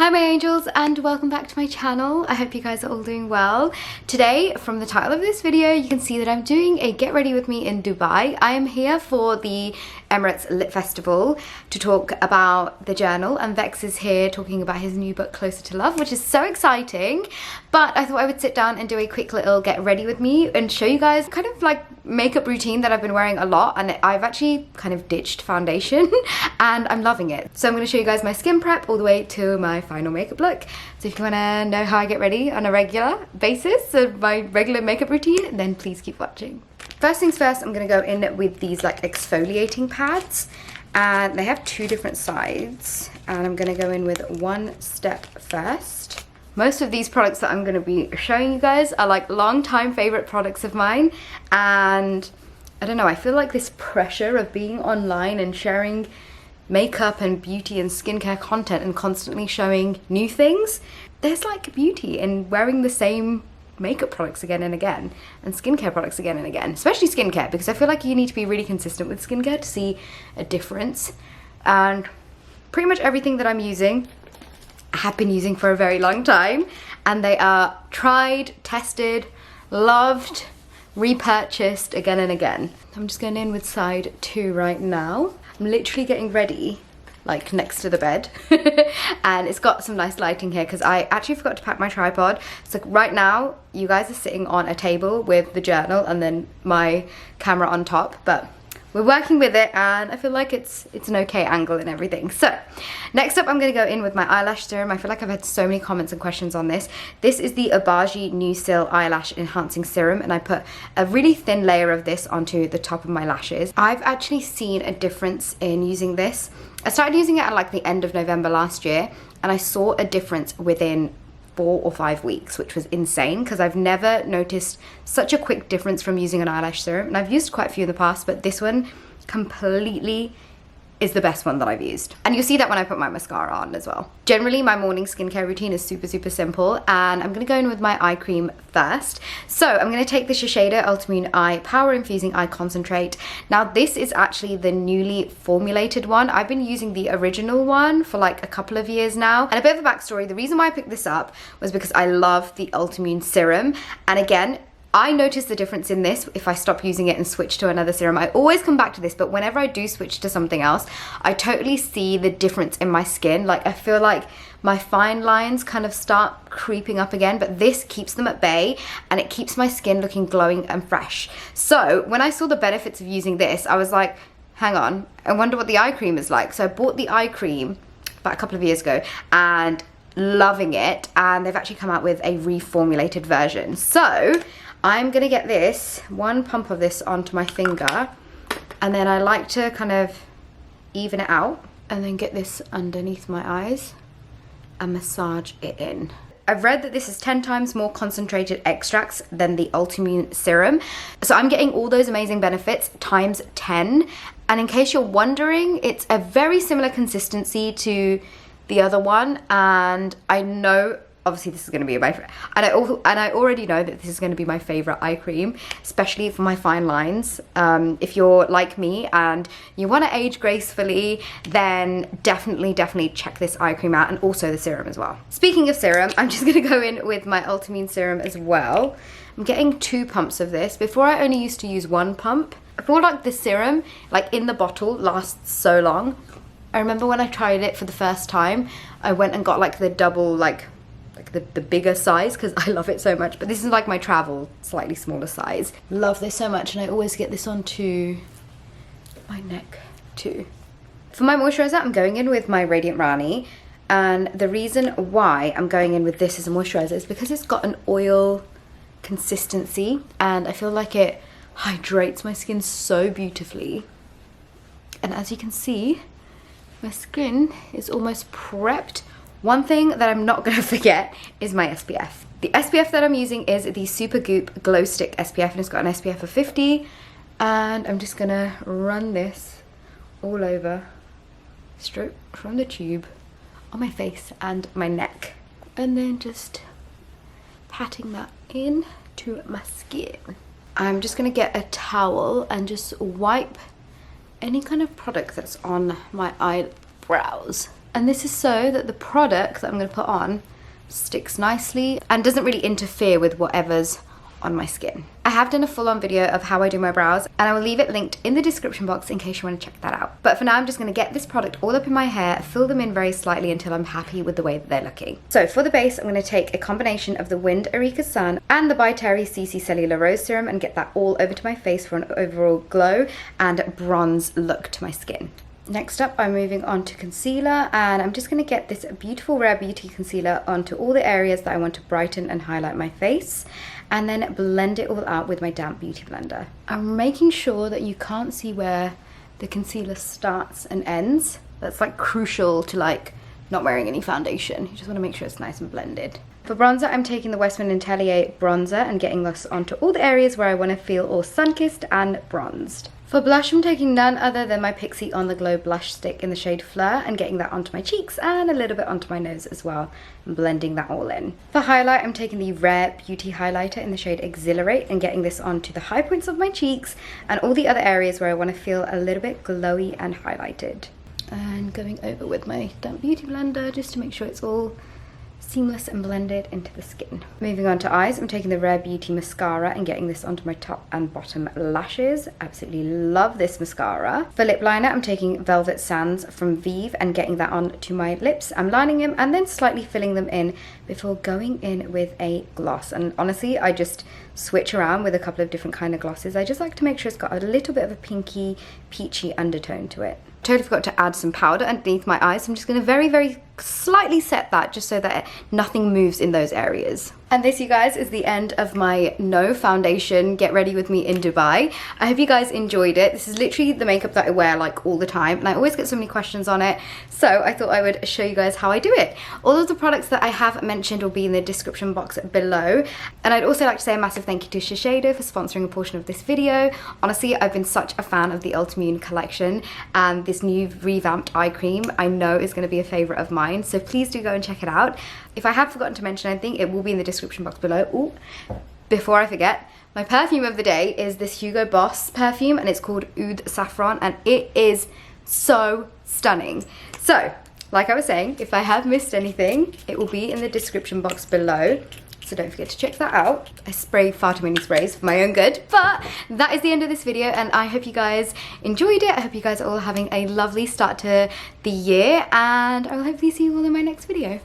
Hi my angels and welcome back to my channel. I hope you guys are all doing well. Today, from the title of this video, you can see that I'm doing a get ready with me in Dubai. I am here for the Emirates Lit Festival to talk about the journal, and Vex is here talking about his new book Closer to Love, which is so exciting. But I thought I would sit down and do a quick little get ready with me and show you guys kind of like makeup routine that I've been wearing a lot, and I've actually kind of ditched foundation and I'm loving it. So I'm going to show you guys my skin prep all the way to my final makeup look. So if you want to know how I get ready on a regular basis, so my regular makeup routine, then please keep watching. First things first, I'm going to go in with these like exfoliating pads, and they have two different sides, and I'm going to go in with one step first. Most of these products that I'm going to be showing you guys are like long time favorite products of mine, and I don't know, I feel like this pressure of being online and sharing makeup and beauty and skincare content and constantly showing new things, there's like beauty in wearing the same makeup products again and again and skincare products again and again, especially skincare, because I feel like you need to be really consistent with skincare to see a difference. And pretty much everything that I'm using I have been using for a very long time, and they are tried, tested, loved, repurchased again and again. I'm just going in with side 2 right now. I'm literally getting ready like next to the bed and it's got some nice lighting here because I actually forgot to pack my tripod. So right now you guys are sitting on a table with the journal and then my camera on top, but we're working with it and I feel like it's an okay angle and everything. So next up, I'm going to go in with my eyelash serum. I feel like I've had so many comments and questions on this. This is the Obagi New Seal Eyelash Enhancing Serum, and I put a really thin layer of this onto the top of my lashes. I've actually seen a difference in using this. I started using it at like the end of November last year, and I saw a difference within 4 or 5 weeks, which was insane because I've never noticed such a quick difference from using an eyelash serum. And I've used quite a few in the past, but this one completely is the best one that I've used. And you'll see that when I put my mascara on as well. Generally, my morning skincare routine is super simple, and I'm gonna go in with my eye cream first. So I'm gonna take the Shiseido Ultimune Eye Power Infusing Eye Concentrate. Now this is actually the newly formulated one. I've been using the original one for like a couple of years now. And a bit of a backstory, the reason why I picked this up was because I love the Ultimune serum. And again, I noticed the difference in this if I stop using it and switch to another serum. I always come back to this, but whenever I do switch to something else, I totally see the difference in my skin. Like I feel like my fine lines kind of start creeping up again, but this keeps them at bay and it keeps my skin looking glowing and fresh. So when I saw the benefits of using this, I was like, hang on, I wonder what the eye cream is like. So I bought the eye cream about a couple of years ago and loving it, and they've actually come out with a reformulated version. So I'm gonna get this, one pump of this onto my finger, and then I like to kind of even it out and then get this underneath my eyes and massage it in. I've read that this is 10 times more concentrated extracts than the Ultimune serum. So I'm getting all those amazing benefits times 10. And in case you're wondering, it's a very similar consistency to the other one, and I know obviously this is going to be my and I already know that this is going to be my favorite eye cream, especially for my fine lines. If you're like me and you want to age gracefully, then definitely check this eye cream out, and also the serum as well. Speaking of serum, I'm just going to go in with my Ultimune serum as well. I'm getting 2 pumps of this. Before I only used to use 1 pump. I feel like the serum, like in the bottle, lasts so long. I remember when I tried it for the first time, I went and got like the double, like the bigger size because I love it so much. But this is like my travel, slightly smaller size. Love this so much, and I always get this onto my neck too. For my moisturizer, I'm going in with my Radiant Rani, and the reason why I'm going in with this as a moisturizer is because it's got an oil consistency, and I feel like it hydrates my skin so beautifully. And as you can see, my skin is almost prepped. One thing that I'm not going to forget is my SPF. The SPF that I'm using is the Supergoop Glow Stick SPF, and it's got an SPF of 50. And I'm just going to run this all over, straight from the tube, on my face and my neck. And then just patting that in to my skin. I'm just going to get a towel and just wipe any kind of product that's on my eyebrows. And this is so that the product that I'm going to put on sticks nicely and doesn't really interfere with whatever's on my skin. I have done a full-on video of how I do my brows, and I will leave it linked in the description box in case you want to check that out. But for now, I'm just going to get this product all up in my hair, fill them in very slightly until I'm happy with the way that they're looking. So for the base, I'm going to take a combination of the Wind Erika Sun and the By Terry CC Cellular Rose Serum and get that all over to my face for an overall glow and bronze look to my skin. Next up, I'm moving on to concealer, and I'm just going to get this beautiful Rare Beauty concealer onto all the areas that I want to brighten and highlight my face, and then blend it all out with my damp beauty blender. I'm making sure that you can't see where the concealer starts and ends. That's like crucial to like not wearing any foundation. You just want to make sure it's nice and blended. For bronzer, I'm taking the Westman & Tellier bronzer and getting this onto all the areas where I want to feel all sun-kissed and bronzed. For blush, I'm taking none other than my Pixi On The Glow blush stick in the shade Fleur and getting that onto my cheeks and a little bit onto my nose as well, and blending that all in. For highlight, I'm taking the Rare Beauty highlighter in the shade Exhilarate and getting this onto the high points of my cheeks and all the other areas where I want to feel a little bit glowy and highlighted. And going over with my damp beauty blender just to make sure it's all seamless and blended into the skin. Moving on to eyes, I'm taking the Rare Beauty mascara and getting this onto my top and bottom lashes. Absolutely love this mascara. For lip liner, I'm taking Velvet Sands from Vive and getting that onto my lips. I'm lining them and then slightly filling them in before going in with a gloss. And honestly, I just switch around with a couple of different kind of glosses. I just like to make sure it's got a little bit of a pinky, peachy undertone to it. Totally forgot to add some powder underneath my eyes. So I'm just going to very slightly set that just so that nothing moves in those areas. And this, you guys, is the end of my no foundation get ready with me in Dubai. I hope you guys enjoyed it. This is literally the makeup that I wear like all the time, and I always get so many questions on it, so I thought I would show you guys how I do it. All of the products that I have mentioned will be in the description box below, and I'd also like to say a massive thank you to Shiseido for sponsoring a portion of this video. Honestly, I've been such a fan of the Ultimune collection, and this new revamped eye cream I know is going to be a favorite of mine, so please do go and check it out. If I have forgotten to mention anything, it will be in the description box below. Ooh, before I forget, my perfume of the day is this Hugo Boss perfume, and it's called Oud Saffron, and it is so stunning. So, like I was saying, if I have missed anything, it will be in the description box below. So don't forget to check that out. I spray far too many sprays for my own good, but that is the end of this video, and I hope you guys enjoyed it. I hope you guys are all having a lovely start to the year, and I will hopefully see you all in my next video.